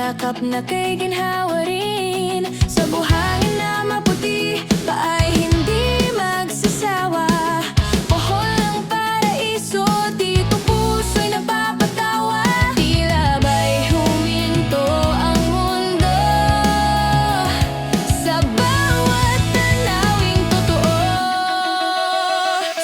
yakap na kay ginhawa rin. Sa buhangin na maputi, paay hindi magsasawa. Bohol ng paraiso, dito puso'y napapatawa. Tila ba'y huminto ang mundo sa bawat tanawing totoo.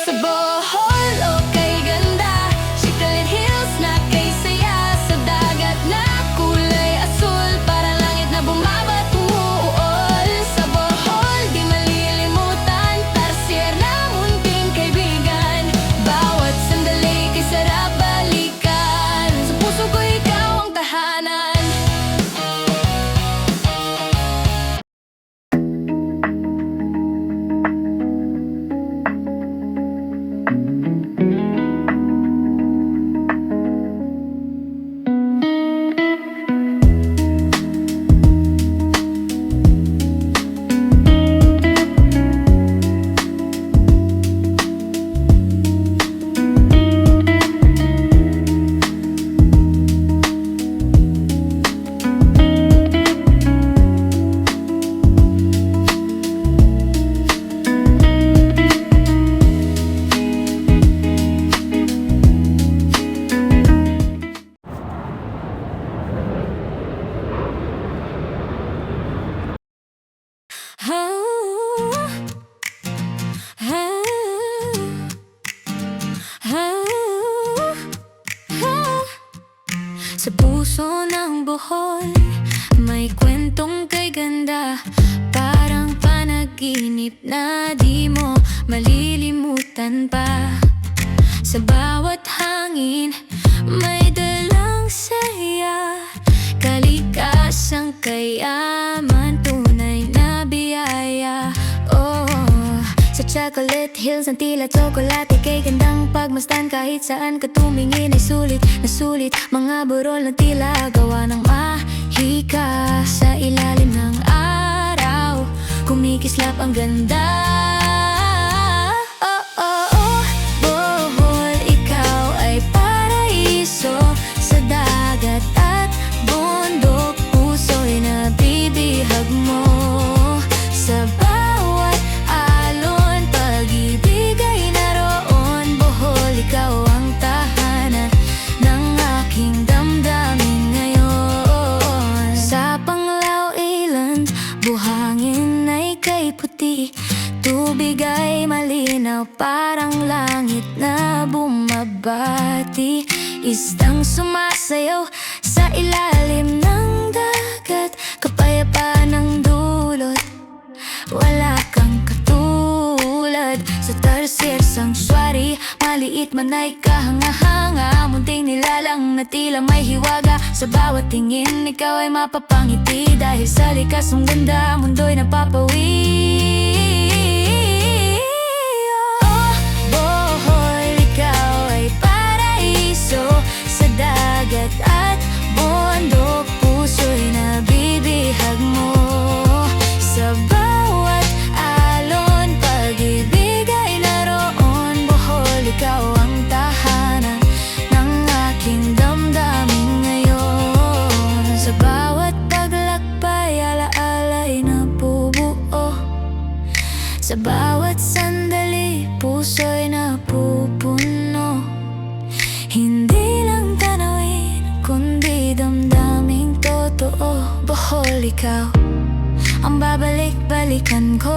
Sa Bohol, o kay ganda, Chiclet Hills na kay saya. Sa dagat na kulay asul, parang langit na bumabat umuuol. Sa Bohol, di malilimutan, Tarsier na munting kaibigan. Bawat sandali kay sarap balikan. Sa puso ko ikaw ang tahanan. Sa puso ng Bohol, may kwentong kay ganda. Parang panaginip na di mo malilimutan pa. Sa bawat hangin, may dalang saya. Kalikasang kayaman, tunay na biyaya. Oh, sa Chocolate Hills ang tila tsokolate, kay gandang pagmasdan. Kahit saan ka tumingin ay sulit na sulit. Mga burol na tila gawa ng mahika. Sa ilalim ng araw, kumikislap ang ganda. Oh, oh, oh, Bohol, ikaw ay paraiso. Sa dagat at bundok, puso'y nabibihag mo. Sa bawat alon, pag-ibig ay naroon. Bohol, ikaw ang tahanan ng aking damdamin ngayon. Sa Panglao Island, buhangin ay kay puti. Tubig ay malinaw, parang langit na bumabati. Isdang sumasayaw sa ilalim ng dagat. Kapayapaan ng dulot, wala kang katulad. Sa Tarsier Sanctuary, maliit man ay kahanga-hanga. Munting nilalang na tila may hiwaga. Sa bawat tingin, ikaw ay mapapangiti. Dahil sa likas mong ganda, mundo'y napapawi. Oh, Bohol, ikaw ay paraiso. Sa dagat at bundok, puso'y nabibihag mo. Sa bawat alon, pag-ibig ay naroon. Bohol, ikaw ang tahanan ng aking damdamin ngayon. Sa bawat paglakbay, alaala'y nabubuo. Sa bawat sandali, puso'y napupuno. Hindi lang tanawin, kundi damdaming totoo. Bohol, ikaw ang babalik-balikan ko.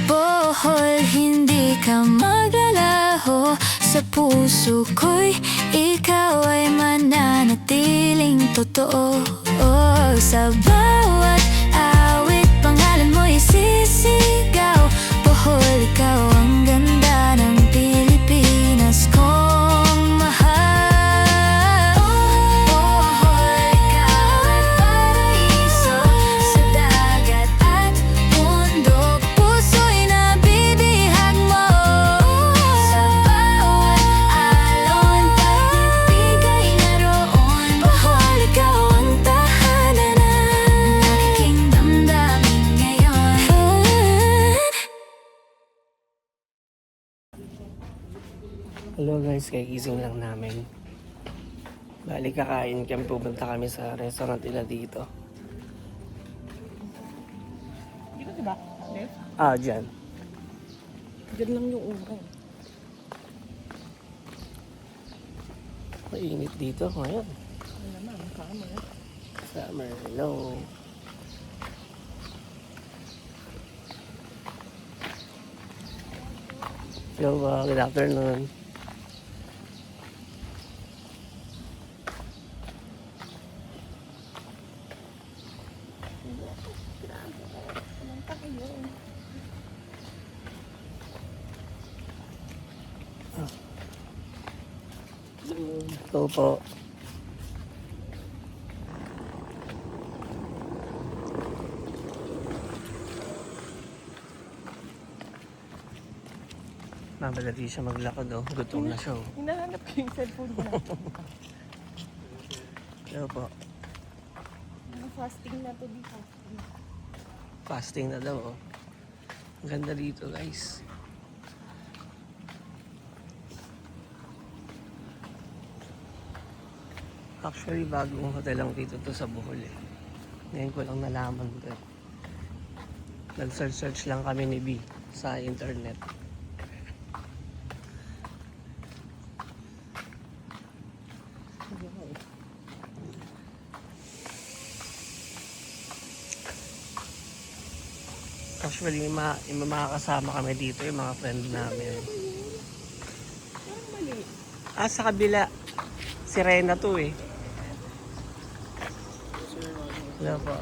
Bohol, hindi ka maglalaho. Sa puso ko'y ikaw ay mananatiling totoo. Oh, sa bawat awit, pangalan mo'y sisigaw. Bohol, ikaw ang ganda ng Pilipinas kong mahal. Bohol, ikaw ay paraiso. Sa dagat at bundok, puso'y nabibihag mo. Sa bawat alon, pag-ibig ay naroon. Bohol, ikaw ang tahanan ng Hello guys, kagising lang namin. Bali kakain kami, pupunta kami sa restaurant nila dito. Dito diba? Left? Ah, dyan. Diyan lang yung una. Mainit dito ngayon. Ano naman, summer. Summer, hello. Hello, good afternoon. Ito po. Mabalati siya maglakad oh. Gutom na siya oh. Hinahanap ko yung cellphone ko. Hello po. Fasting na to dito. Fasting na daw oh. Ang ganda dito guys. Actually bagong hotel lang dito to sa Bohol eh. Ngayon ko lang nalaman to eh. Nag-search lang kami ni B sa internet. Actually, yung makakasama kami dito, yung mga friend namin. Parang mali. Ah, sa kabila. Sirena to eh. Hello po.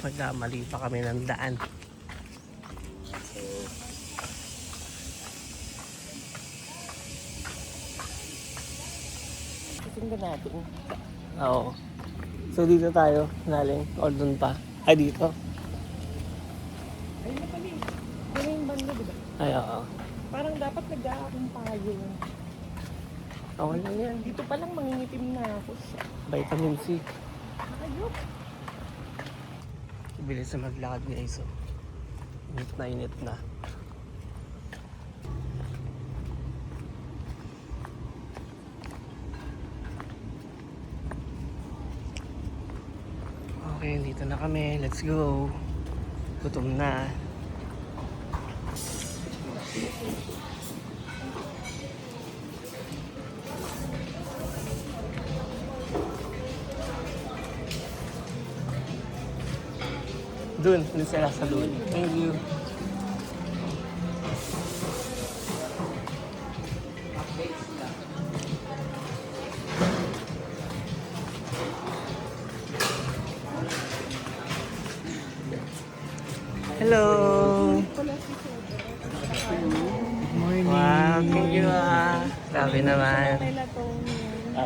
Magkamali pa kami ng daan. Susundan natin. Oo. So dito tayo, naling. Or dun pa. Ay, dito. Ay, mali. Dito yung banda, diba? Ay, oo. Parang dapat nag-aakong tayo. Okay lang yan. Dito pa lang mangingitim na ako. Vitamin C. Ayok. Bilis na maglakad guys. So. Init na init na. Okay, dito na kami. Let's go. Gutom na. Dun sila sa doon. Thank you. Hello. Morning. Wow, thank you ah. Grabe naman.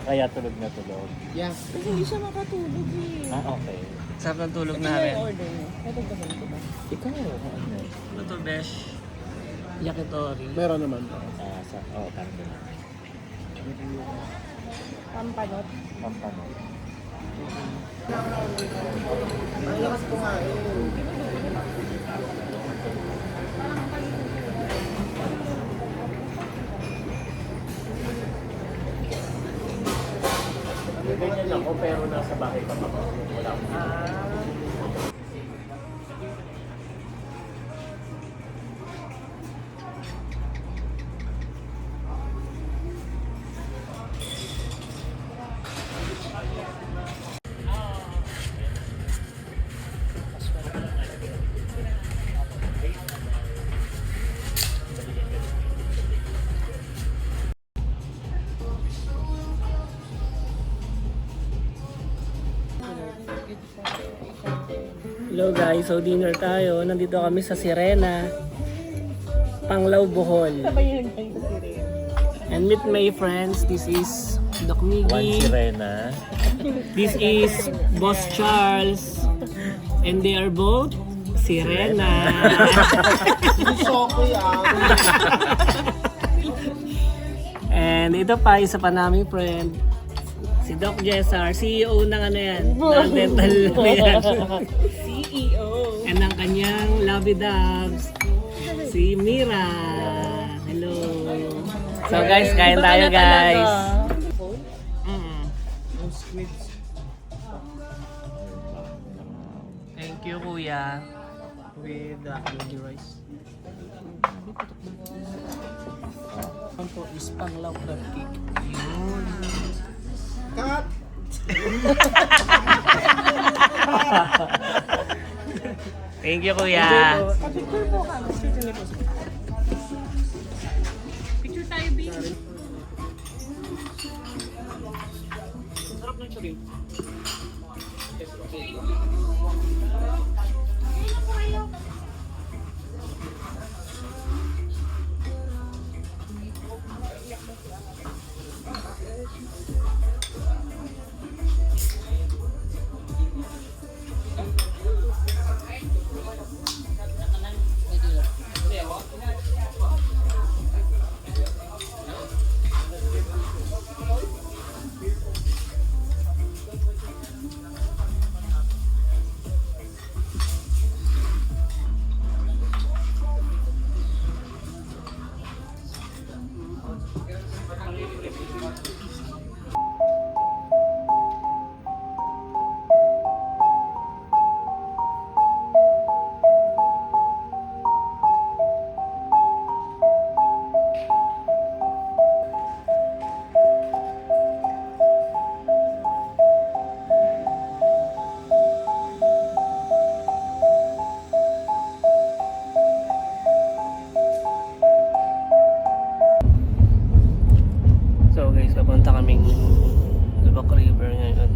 Kaya tulog na tulog. Yeah. Kasi hindi siya makatulog eh. Okay. Sarap ng tulog Ito namin. yung order niya. Ito ba ba? Ikaw, ano? Ano to, Besh? Yakitori. Meron naman to. Parang gano'n. Pampanot. Pampano. Ang lakas kumain. Ganyan ako pero nasa bahay pa ako. Wala akong Hello guys, so dinner tayo. Nandito kami sa Sirena, Panglao, Bohol. Sabayan kayo sa sirena. And meet my friends. This is Doc Miggy. sirena. This is Boss Charles. And they are both Sirena. And ito pa, isa pa naming friend. Si Doc Jessar, CEO ng ano yan, ng dental na yan. CEO. And ang kanyang lovey dubs, si Mira. Hello. So guys, kain tayo guys. Mm. Yung squids. Thank you kuya. With the rice. Ang po is panglaw crab cake. Yun. Cut! Thank you kuya. Picture mo ka. Picture tayo, B. Sarap ng shrimp. So guys, papunta kaming Lubak River ngayon.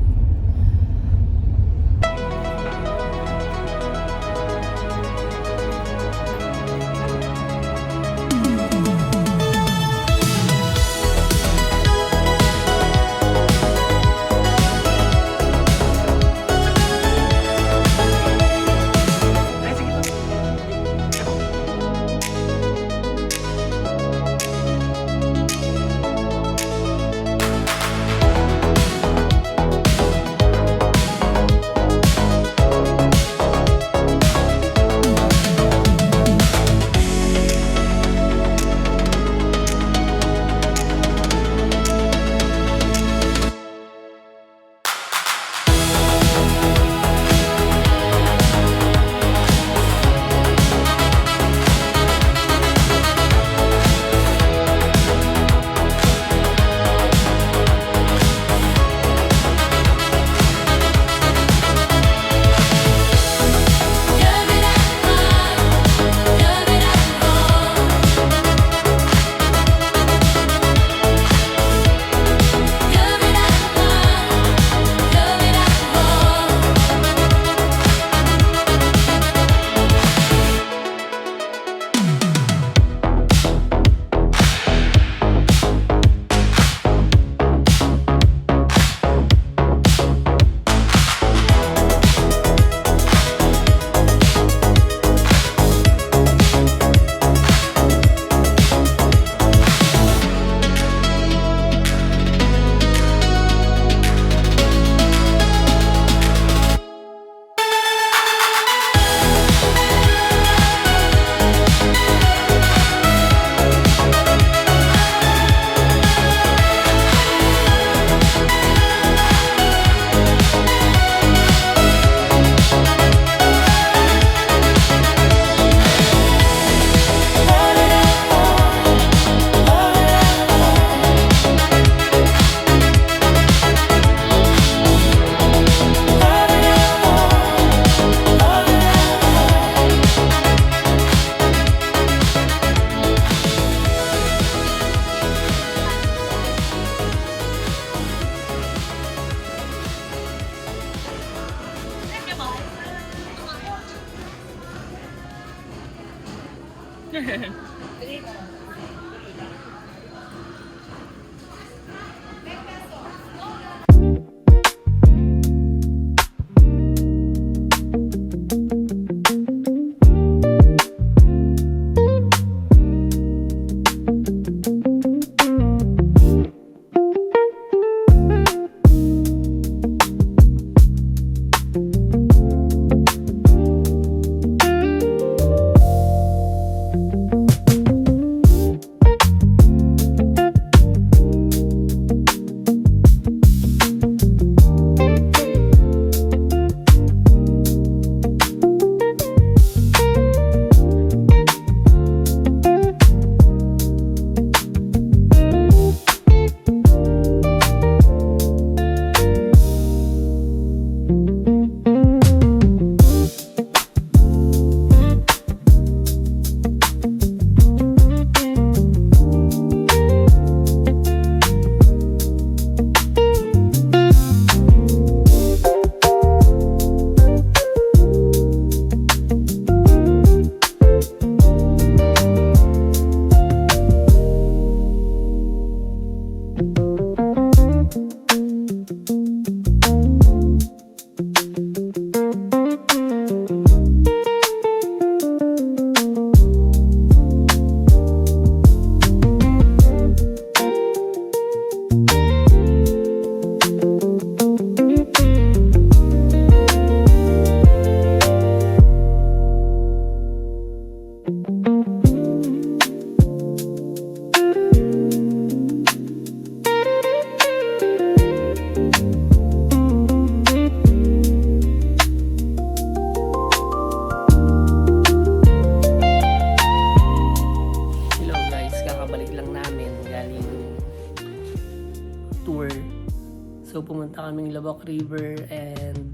kaming Lubbock River and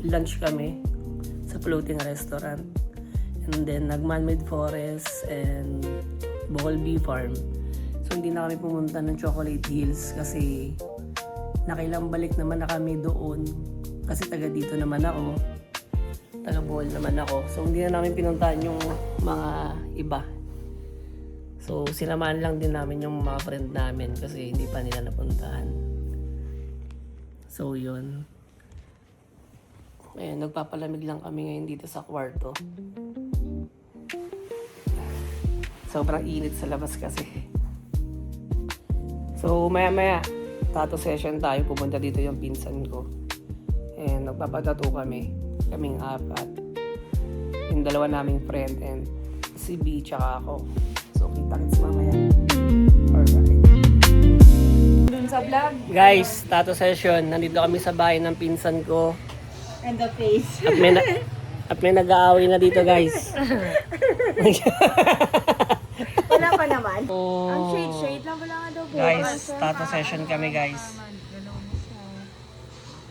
lunch kami sa floating restaurant. And then nag-man-made forest and Bohol Bee Farm. So hindi na kami pumunta ng Chocolate Hills kasi nakailang balik naman na kami doon. Kasi taga dito naman ako. Taga Bohol naman ako. So hindi na namin pinuntahan yung mga iba. So sinamahan lang din namin yung mga friend namin kasi hindi pa nila napuntahan. So yun. Ayan, nagpapalamig lang kami ngayon dito sa kwarto. Sobrang init sa labas kasi. So maya-maya, tattoo session tayo. Pupunta dito yung pinsan ko. And nagpapatattoo kami. Kaming apat. Yung dalawa naming friend and si B tsaka ako. So kita-kits mamaya. Alright. Dun sa vlog. Guys, tattoo session. Nandito kami sa bahay ng pinsan ko. And the face. At may nag-aaway na dito, guys. Wala pa naman. Oh. Ang shade lang wala nga daw po. Guys, tattoo session kami, guys.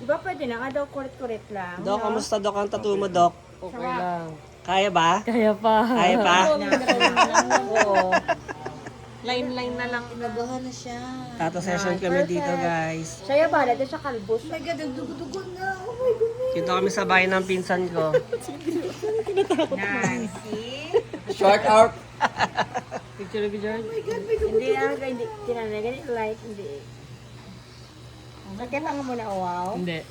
Diba pwede na nga daw kurit-kurit lang. Dok, kamusta, Dok, ang tattoo mo, Dok? Okay lang. Kaya ba? Kaya pa. Kaya pa? Oo. Line-line na lang. Nagahan na siya. Tattoo session kami dito, guys. Siya yung bahala doon sa kalbos. Oh my God, nagdugo-dugo na. Oh my goodness. Dito kami sa bahay ng pinsan ko. Nancy. Short out. Picture of George? Hindi hindi. Tinanay, ganit light. Hindi. Nakita nga muna, wow. Hindi.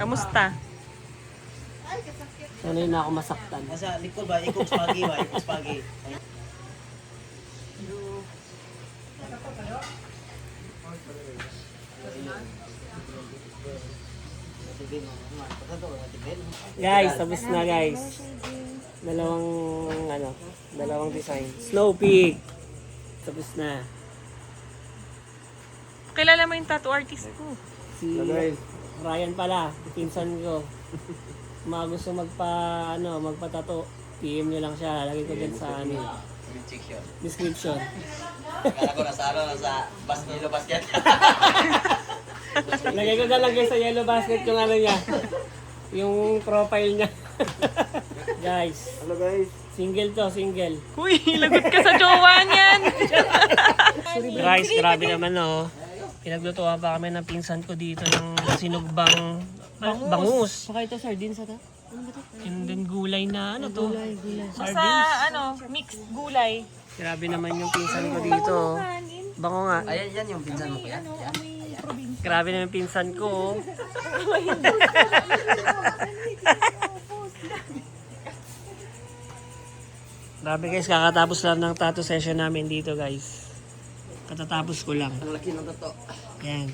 Kamusta? Sanay na ako masaktan. Nasa likod ba? Ikot spaghetti ba? Ikot spaghetti. Guys, tapos na, guys. Dalawang design. Snow Peak. Tapos na. Kilala mo yung tattoo artist ko. Si Ryan pala, pinsan ko. Mga gusto magpa-tato, PM nyo lang siya. Lagay ko din sa description. Kala ko nasa yellow basket. Lagay ko na lang guys sa yellow basket yung niya. Yung profile niya. Guys. Hello guys. Single to, single. Uy, lagot ka sa jowa niyan. Guys, grabe naman Pinaglutuan pa kami ng pinsan ko dito ng sinugbang bangus. Baka ito sardines ata? And then gulay na Gulay. Sardines. Basta mixed gulay. Grabe naman yung pinsan ko dito. Bango nga. Ayan, yan yung pinsan mo kaya. Grabe naman yung pinsan ko. Grabe guys, kakatapos lang ng tattoo session namin dito guys. Katatapos ko lang. Ang laki ng tato. Yan.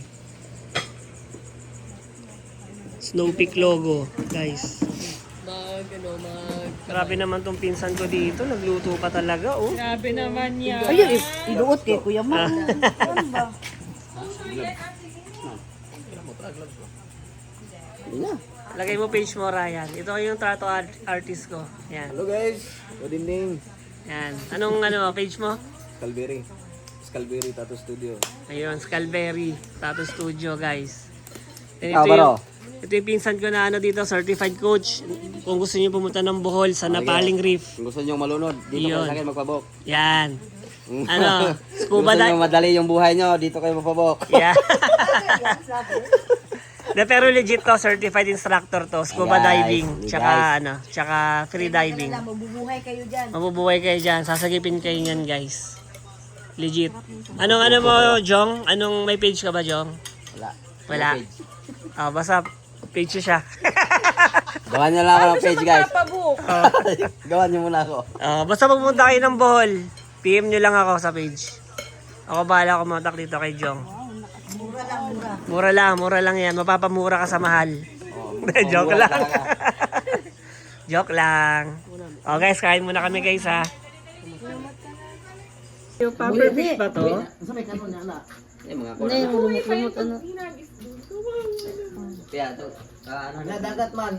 Snow Peak logo, guys. Grabe naman tong pinsan ko dito. Nagluto pa talaga, oh. Grabe naman yan. Ayun, iluot kay Kuya Mo. Lagay mo page mo, Ryan. Ito yung tattoo artist ko. Yan. Hello guys. Good evening. Yan. Anong page mo? Scalberry Tattoo Studio. Ayun, Scalberry Tattoo Studio, guys. And Baro. ito yung pinsan ko na dito, certified coach. Kung gusto niyo pumunta ng Bohol sa Napaling Reef. Kung gusto nyo malunod, dito Yun. kayo sa akin magpabok. Yan. Kung Scuba gusto nyo dive. madali yung buhay nyo, dito kayo magpabok. Yeah. Pero legit to, certified instructor to. Scuba Guys, diving, tsaka free diving. Mabubuhay kayo dyan. Mabubuhay kayo dyan. Sasagipin kayo niyan, guys. Legit. Anong mo, Jong? May page ka ba, Jong? Wala. Oh, basta page siya. Gawan nyo lang ako ng page guys. Papabook. Gawan nyo muna ako. Basta pumunta kayo ng Bohol, PM nyo lang ako sa page. Ako bahala kumontak dito kay Jong. Mura lang yan. Mapapamura ka sa mahal. Joke lang. Joke lang. Oh guys, kain muna kami guys ha. Yung puffer fish ba to? Kaya to. Dagat man,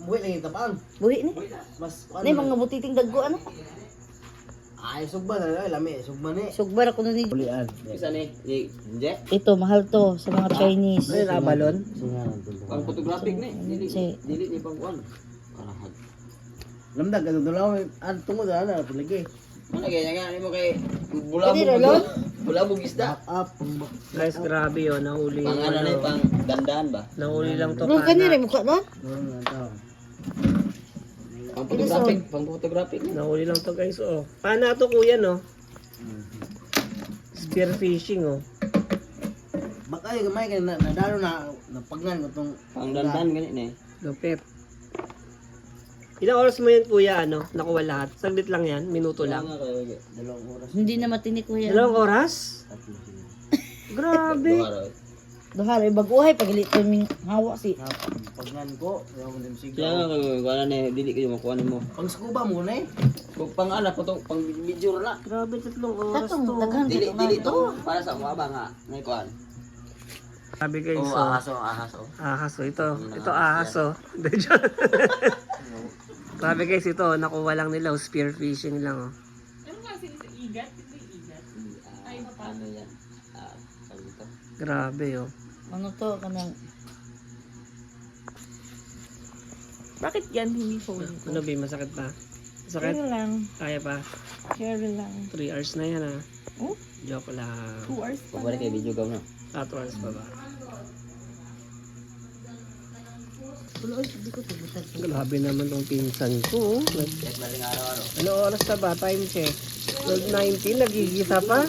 buhi lang yung tapang. Buhi ni. Mas, Ni mga butiting daggo ano? Ay, sugba na lami. Sugba ni. Sugbar ako na ni. Ulian. Isa ni, hindi. Ito, mahal to sa mga Chinese. Ano yung abalon? Pang photographic ni. Si- Dili ni pang kuan. Arahan. Lamdag ka dulaw. Ano tungod na palagi. Ano kaya nga mo kay Pwede bulabog. rolon? Bulabog isda. Up. Guys, grabe yun. Nahuli Pang ano ni pang dandan ba? Nahuli lang to Bro, kanina kana. mukha no? Pang photographic ni. Nahuli lang to guys, oh. Pana to kuya, no? Spear fishing, oh. Baka yung gamay ka nadaro na napagnan ko tong Pang dandan gani ni. Lupit. Ilang oras mo yun kuya, ano? Nakuha lahat? Saglit lang yan? Minuto lang? dalawang oras. Hindi na matinik ko yan. Dalawang oras? Grabe. Duha rin baguhay pag ilit ko yung hawa si. Pagnan ko, ayaw mo din Kaya sigaw. nga kay kuan ni dili kayo makuha nimo. Pang scuba mo na eh. Kung pang ano pang video na. Grabe, 3 oras Katong to. daghan Dili dito dili to para sa mga nga nay kuan. Sabi guys, Oh, oh. ahas oh. Ahas, oh. Ito ahas, oh. Sabi guys, ito, nakuha lang nila, oh. Spear fishing lang, oh. Ano yan? Sabi ko. Grabe, oh. Ano to kanang Bakit yan hindi phone? Ano, Bi? Masakit pa? Masakit? Share lang. Kaya pa? Share lang. 3 hours na yan, ah. Oh? Joke lang. 2 hours pa. Pabalik kay video gaw na. 4 hours pa ba? Grabe naman tong pinsan ko, oh. Check na rin araw-araw. Ano oras na ba? Time check. 12:19, nagigisa pa?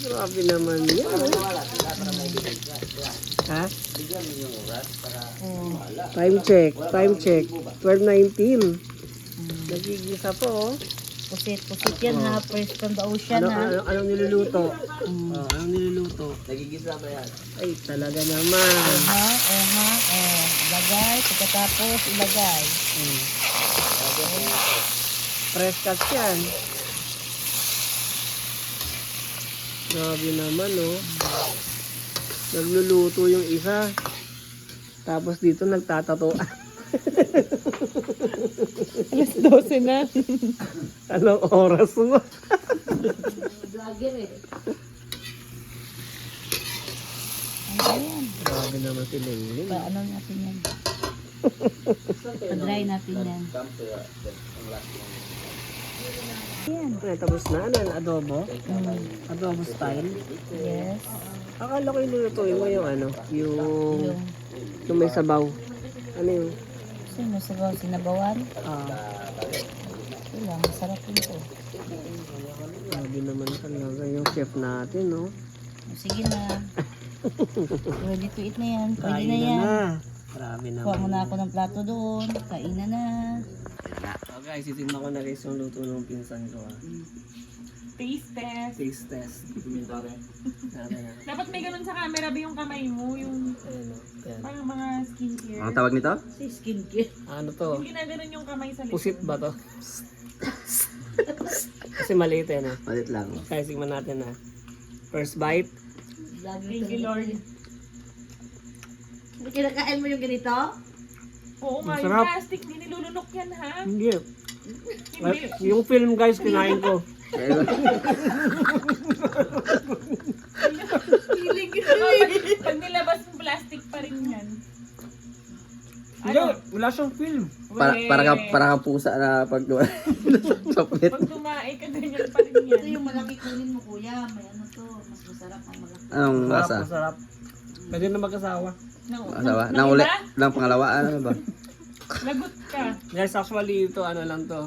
Grabe naman yan, oh. Ha? Time check. 12:19. Nagigisa pa, oh. pusit yan ha, fresh from the ocean ha. Anong niluluto? Oh, anong niluluto? Nagigisa ba yan? Ay, talaga naman. Ilagay, pagkatapos ilagay. Fresh cut yan. Grabe naman, oh. Nagluluto yung isa. Tapos dito nagtatato. Alas 12 na. Anong oras mo? Vlogger eh. Grabe naman si Lenny. Ano natin yan? Pa-dry natin yan. Ay, tapos na. Ano, adobo? Adobo style. Yes. Akala ko ilulutuin mo yung ano, yung may sabaw. Ano yung, Sino sabaw sinabawan? ah, Wala, masarap yun to. grabe naman talaga yung chef natin, no? Sige na. Ready to eat na yan. Pwede Kain na yan. Grabe Kuha naman. mo na ako ng plato doon. Kain na. So guys, itignan ko na guys yung luto ng pinsan ko, ah. Taste test. Taste test. Grabe na. Dapat may ganun sa camera ba yung kamay mo? Yung Ayan, oh. Ayan. parang mga skincare. Ang tawag nito? Si skincare. Ano to? Yung ginaganon yung kamay sa likod. Pusit ba to? Kasi maliit eh, no? Malit lang. Kaya sigman natin, na first bite. Thank you, Lord. Kinakain mo yung ganito? Oo nga, yung Masarap. plastic, hindi nilulunok yan, ha? Hindi. Hindi. Yung film guys, kinain ko. Pag nilabas yung plastic pa rin yan. Hindi, wala siyang film. Para ka pusa na pag chocolate. Pag tumae ka, ganyan pa rin yan. Ito yung malaki kunin mo kuya. May ano to. Mas masarap ang malaki. Anong Masarap, lasa? masarap. Pwede na mag-asawa. Asawa? Nang uli? Nang pangalawa? Ano ba? Lagot ka. Guys, actually ito, ano lang to.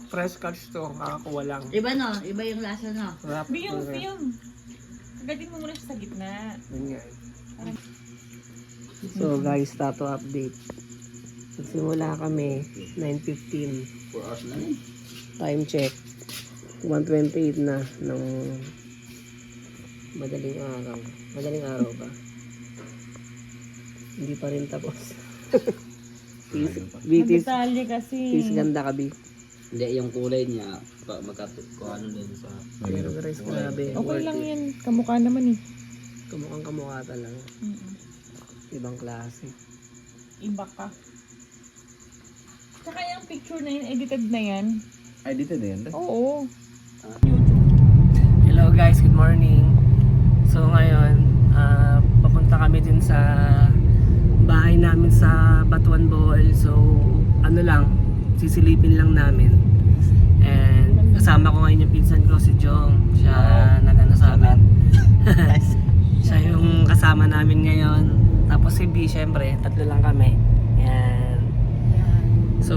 Fresh catch to. Kakakuha lang. Iba no? Iba yung lasa no? Sarap. Biyong, Agatin mo muna siya sa gitna. Yun nga eh. So guys, tato update. Nagsimula kami 9:15. 4 hours na rin. Time check. 1:28 na ng madaling araw. Madaling araw ba? Hindi pa rin tapos. Bitis. Detalye kasi. Tis ganda ka, Bi. Hindi, yung kulay niya, kung ano din sa... Pero guys, grabe. Okay Worth lang it. yan. Kamukha naman eh. Kamukhang kamukha talaga. Ibang klase. Iba ka. Tsaka yung picture na yun, edited na yan. Ay, dito din. Oo. Hello guys, good morning. So ngayon, papunta kami din sa bahay namin sa Batuan, Bohol. So ano lang, sisilipin lang namin. And kasama ko ngayon yung pinsan ko, si Jong. Siya nag-ano sa amin. Siya yung kasama namin ngayon. Tapos si B, syempre, tatlo lang kami. Yan. So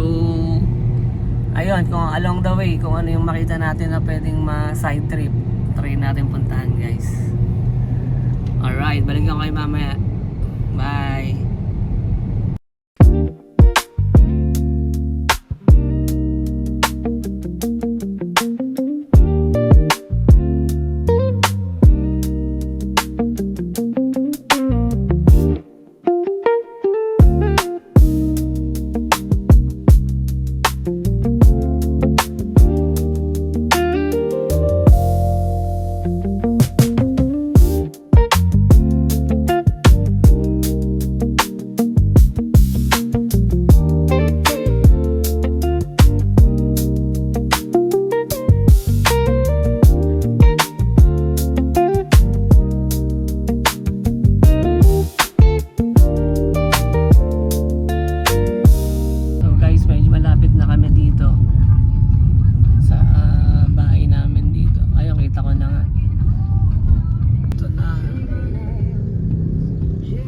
ayun, kung along the way, kung ano yung makita natin na pwedeng ma-side trip, try natin puntahan guys. Alright, balikan ko kayo mamaya. Bye! So guys, medyo malapit na kami dito sa bahay namin dito. Ayun, kita ko na nga. Ito na.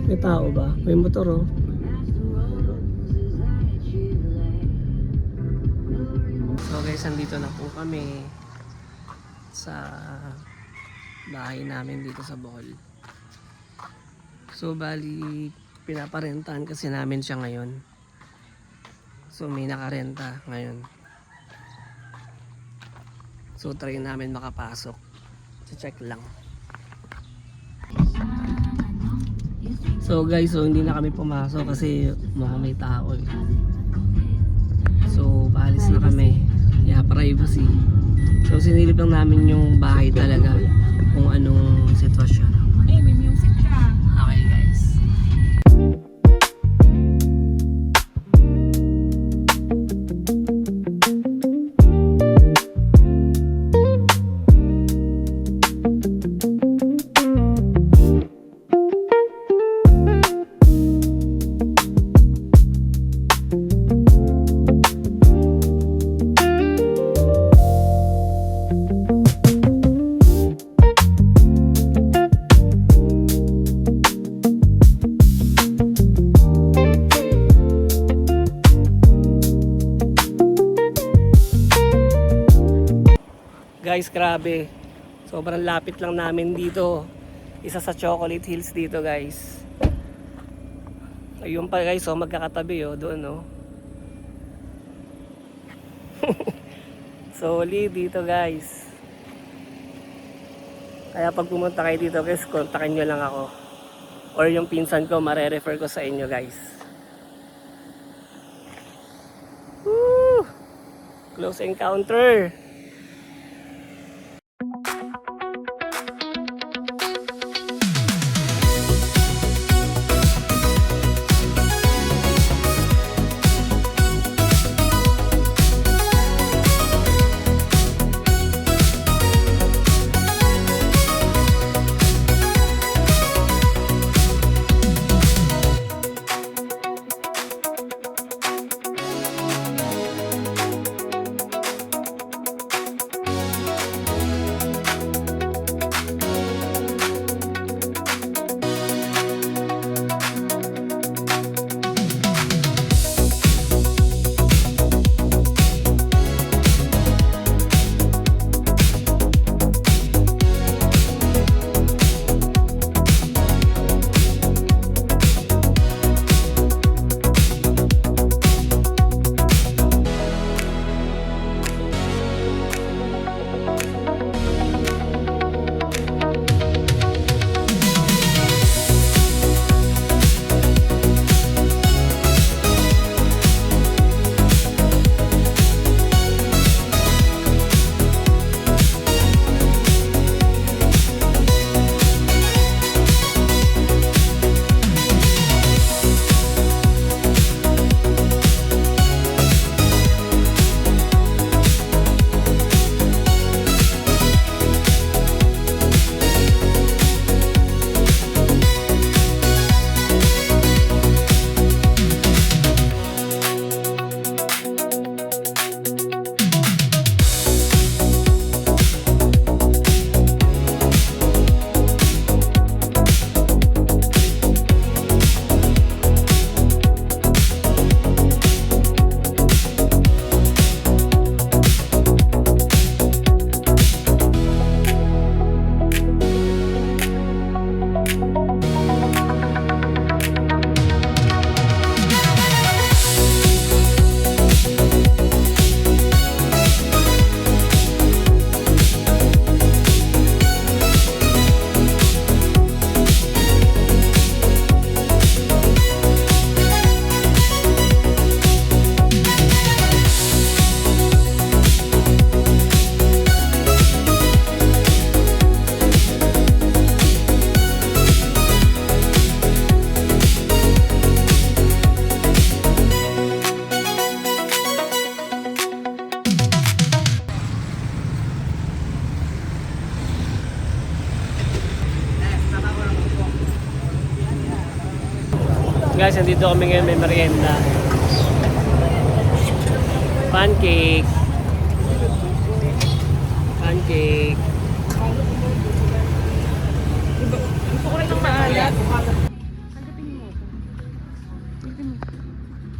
May tao ba? May motor oh. So guys, nandito na po kami sa bahay namin dito sa Bohol. So bali, pinaparentahan kasi namin siya ngayon. So may nakarenta ngayon. So try namin makapasok. Check lang. So guys, so hindi na kami pumasok kasi mukhang may tao eh. So paalis na kami. Yeah, privacy. So sinilip lang namin yung bahay talaga kung anong sitwasyon. Eh, may music ka. Okay guys. Guys, grabe. Sobrang lapit lang namin dito. Isa sa Chocolate Hills dito, guys. Ayun pa guys, oh, magkakatabi oh, doon oh. Solid dito guys. Kaya pag pumunta kayo dito guys, kontakin nyo lang ako. Or yung pinsan ko, mare-refer ko sa inyo guys. Woo! Close encounter! Guys, nandito kami ngayon, may merienda. Pancake. Pancake. Gusto ko rin ng maalat.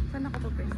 Saan ako to, Pres?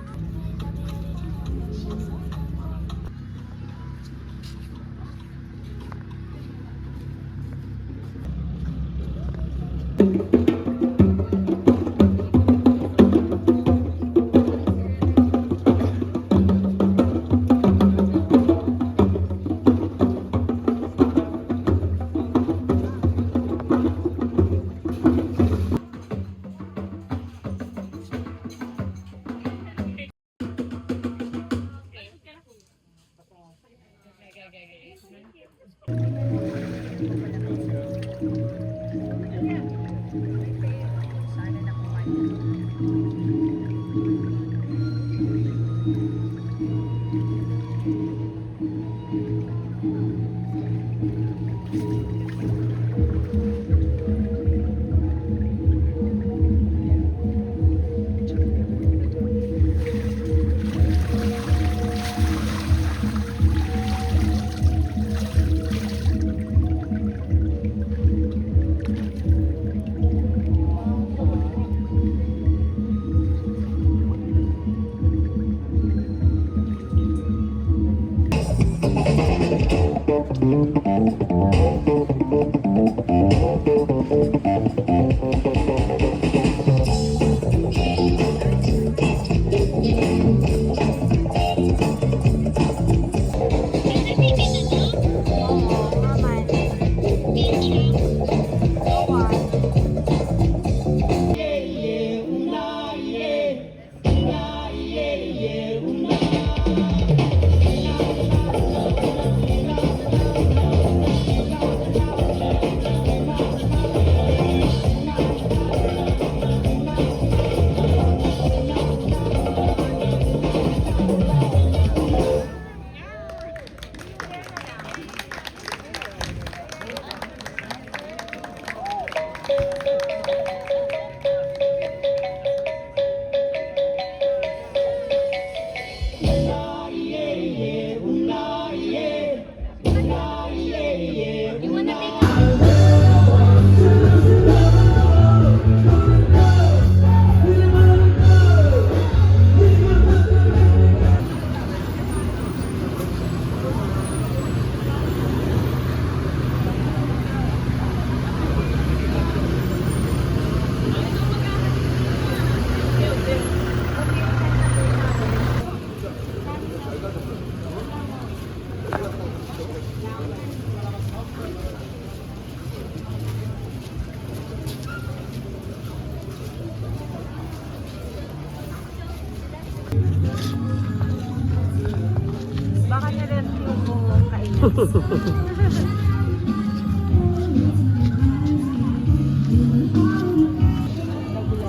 Baka na-review mo kainin.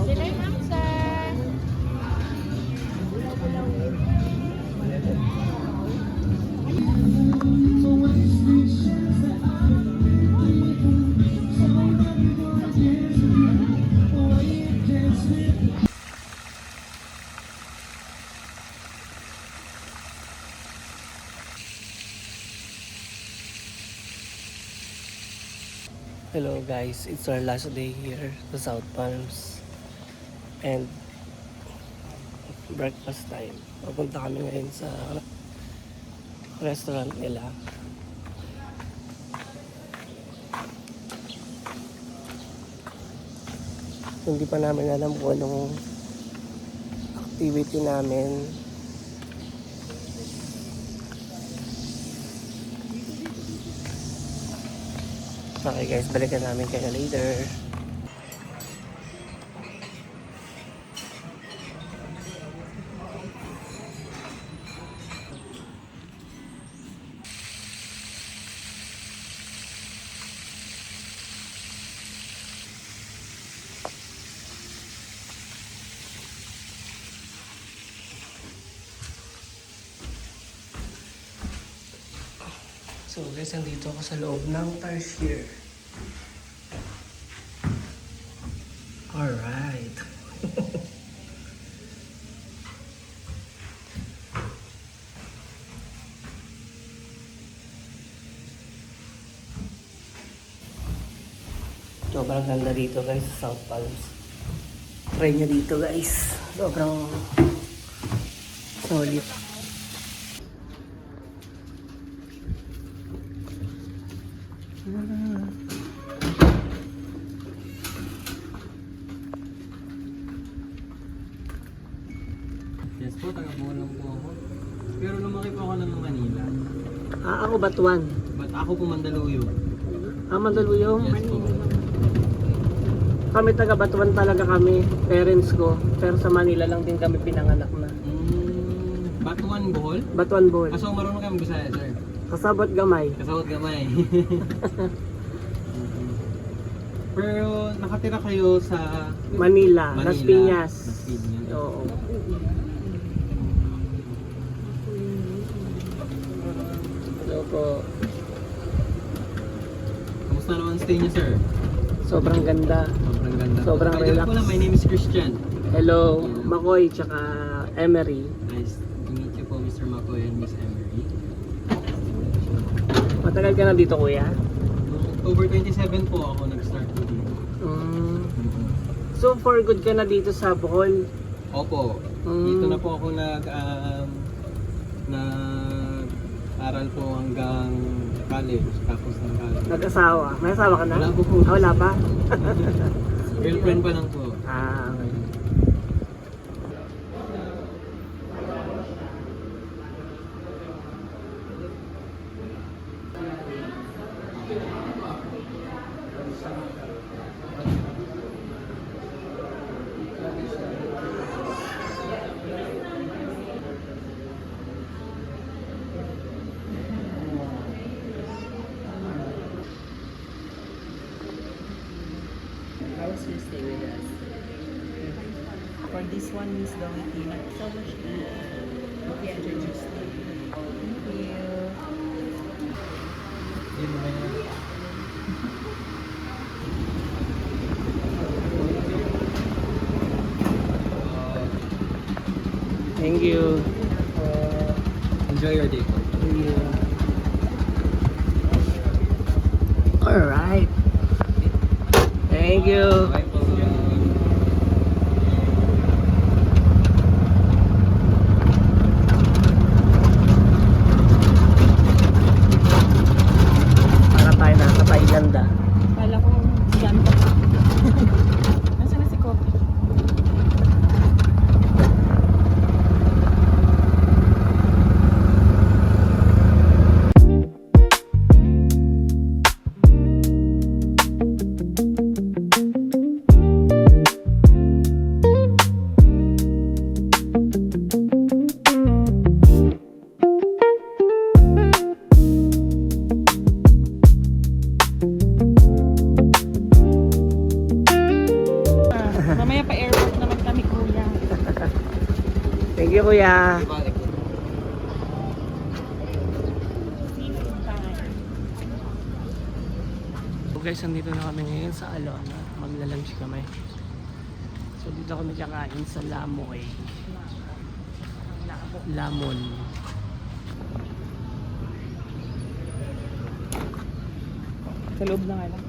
Sila yung Mamsa. Hello guys, it's our last day here sa South Palms. And breakfast time. Papunta kami ngayon sa restaurant nila. Hindi pa namin alam kung anong activity namin. Okay guys, balikan namin kayo later. So guys, nandito ako sa loob ng Tarsier. Alright. Sobrang ganda dito guys sa South Palms. Try nyo dito guys. Sobrang solid. Yes po, taga-Bohol lang po ako. Pero lumaki po ako ng Manila. Ako Batuan. But ako po Mandaluyong. Mandaluyong. Yes po. Kami taga Batuan talaga kami. Parents ko. Pero sa Manila lang din kami pinanganak na. Batuan, Bohol? Batuan Bohol. So marunong kami Bisaya, sir. Kasabot gamay. Kasawat gamay. Pero nakatira kayo sa Manila. Manila, Las Piñas. Las Piñas. Oo. Hello po. Kamusta naman stay niyo, sir? Sobrang ganda. Sobrang ganda. Sobrang By the way relax. po lang, my name is Christian. Hello, Makoy, tsaka Emery. Nice to meet you po, Mr. Makoy and Miss Emery. Matagal ka na dito, kuya? October 27 po ako nag-start po dito. So, for good ka na dito sa Bohol? Opo. Dito na po ako nag-aral po hanggang college, tapos ng college. Nag-asawa? May asawa ka na? Wala po po. Wala pa? Girlfriend pa lang po. Okay. How was your stay with us? For this one, Miss Domitina, so much okay, introduce you. Thank you. Yun ba yun? Thank you. Enjoy your day po. Thank you. Alright. Thank you. Bye po. Para tayo nasa Thailand ah. Kala ko siyan pa. Nasaan na si Kopi? Mamaya pa airport naman kami, kuya. Thank you, kuya. Seafood time. So guys, nandito na kami ngayon sa Alona. Magla-lunch kami. So dito kami kakain sa Lamoy. Lamon. Sa loob na nga lang.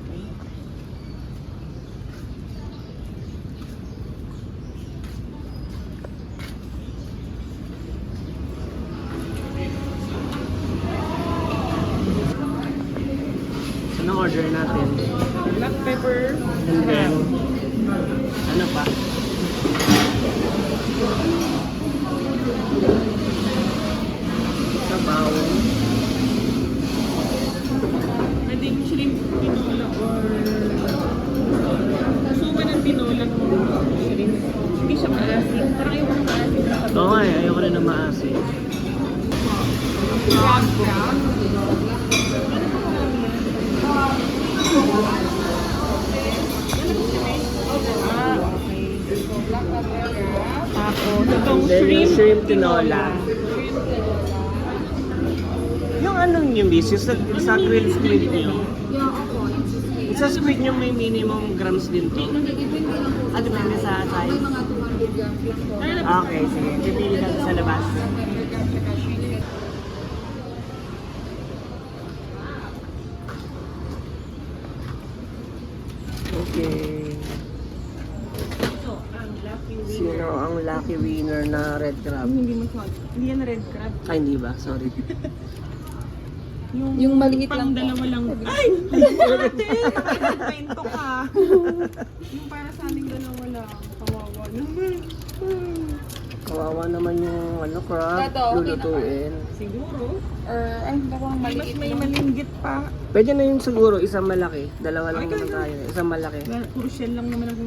Anong order natin? Black pepper. And then, ano pa? Sabaw. Pwede yung shrimp tinola or suman ng tinola ng shrimp. Hindi siya maasin. Parang ayaw ko ng maasin. Oo nga, ayoko rin na maasin. Tapos, itong Then yung shrimp, shrimp tinola. Yung anong yung bis? Yung sa grilled squid nyo? Sa squid nyo may minimum grams din to? Depende sa size? Okay, sige. Pipili ka sa labas. Okay. So, ang lucky winner. Sino ang lucky winner na red crab? Hindi masyado. Hindi yan red crab. Ay, hindi ba? Sorry. Yung maliit lang dalawa lang. Ay! Ate! Kwento ka. Yung para sa aming dalawa lang. Kawawa naman. Kawawa naman yung crab. Ito, okay Lulutuin. Siguro. Or, ay, dalawang Mas maliit may lang. malinggit pa. Pwede na yun siguro, isang malaki. Dalawa lang naman tayo. Isang malaki. Puro shell lang naman ang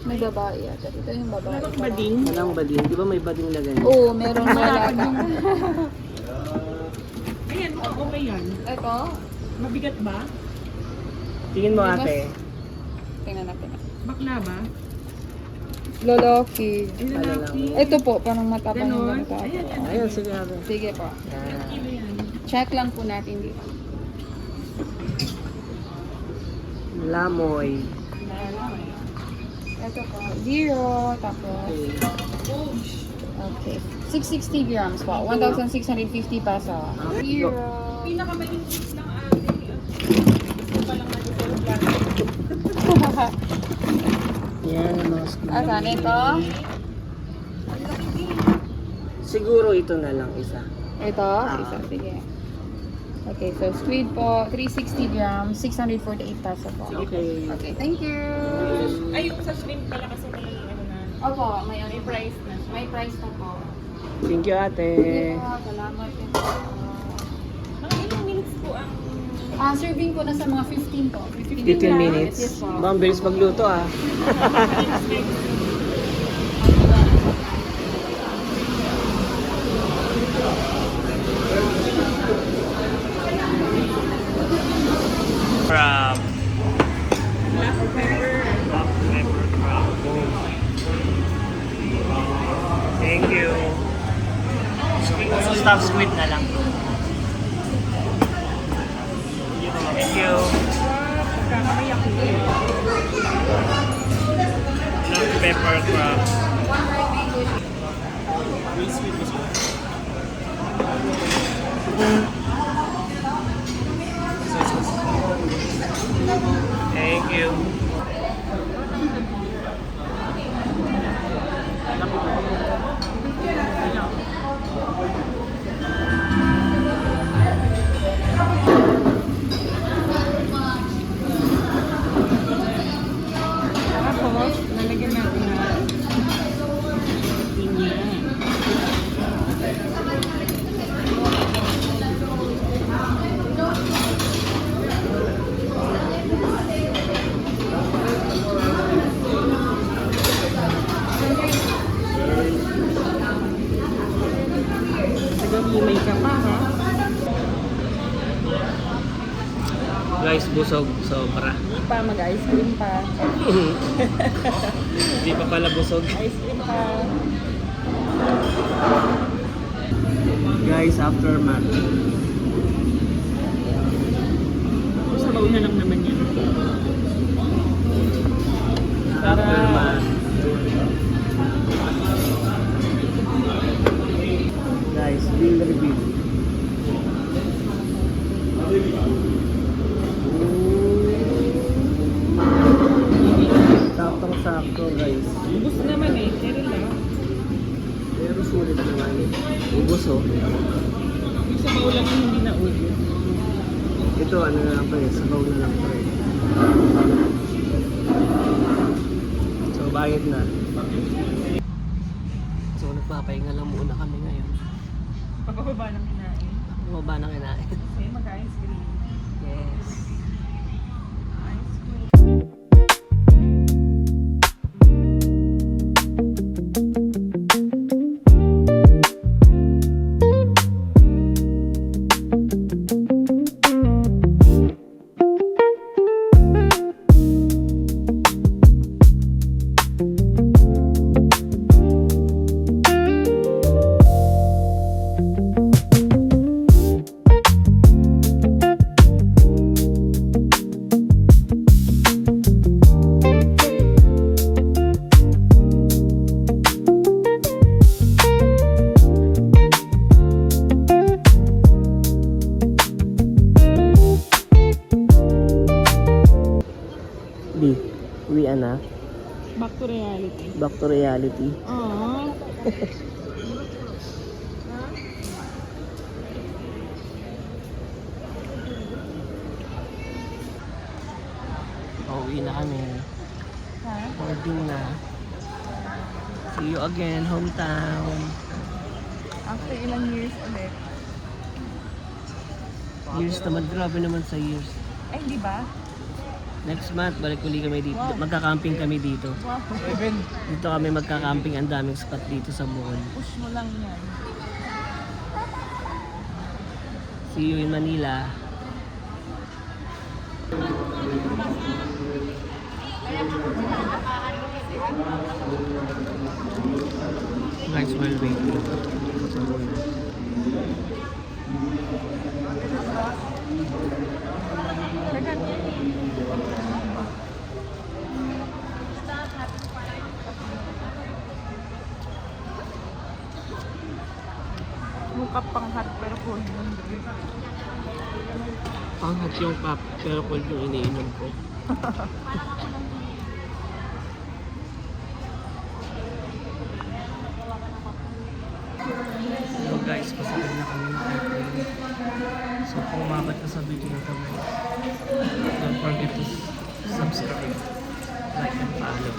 May babae yata. Ito yung babae. Meron bading. Walang bading. Di ba may bading lagay? Oo, meron wala. Ayan, okay yan. Ito, Mabigat ba? Tingin mo ate. tingnan natin. Bakla ba? Loloki. Ay, lalaki. Ito po, parang matapang yung Ganon. ganito. Ayan. Ayun, sige ate. Sige po. Yan. Kilo yan. Check lang po natin dito. Lamoy. Ito po, 0. Tapos, okay. 660 grams po. 1,650 peso. 0. Pinakamalinggit lang ate. Ito pa lang natin sa plastic. Yan, mga squid. Asan ito? Siguro ito na lang isa. Ito? Isa, sige. Okay, so squid po, 360 grams, 648 peso po. Okay. Okay, thank you. Ay, yung sa shrimp pala kasi may ano na. Opo, may Price na. May price pa po. Thank you ate. Sige po, salamat din po. Mga ilang minutes po ang Serving po nasa mga 15 po. 15 minutes. Yes po. Ba, ang bilis magluto ah. Crab. black pepper. Pepper crab. Thank you. Stuffed squid na lang. Thank you. Pagkakamayak ko. Black pepper crab. Thank you. Tapos, lalagyan natin na pinya. Nagahimay ka pa, ha? Guys, busog. Sobra. Hindi pa, mag-ice cream pa. Hindi pa pala busog. Ice cream pa. Guys, aftermath. Sabaw na lang naman yan. Aftermath. Guys, bill reveal. Saktong-sakto guys. Ubus naman eh. Kaya lang. Pero sulit naman. Ubus oh. Yung sabaw lang yung hindi na ubus. Ito ano na lang to eh. Sabaw na lang to eh. So bayad na. So nagpapahinga lang muna kami ngayon. Pagpapaba ng kinain. Bumaba na kinain. Kasi mag-ice cream. Yes. B, uwi na. Back to reality. Back to reality. Aww. Pauwi na kami. Boarding na. See you again, hometown. After ilang years ulit. Years naman, grabe naman sa years. Ay, di ba? Next month, balik uli kami dito. Magka-camping kami dito. Wow. Dito kami magka-camping. Ang daming spot dito sa Bohol. Push mo lang yan. See you in Manila. Guys, while waiting. Mukha pang hot pero cold yung drink. Panghat yung cup, pero cold yung iniinom ko. So guys, pasakay na kami ng airplane. So kung umabot ka sa video na ito guys, don't forget to subscribe, like and follow.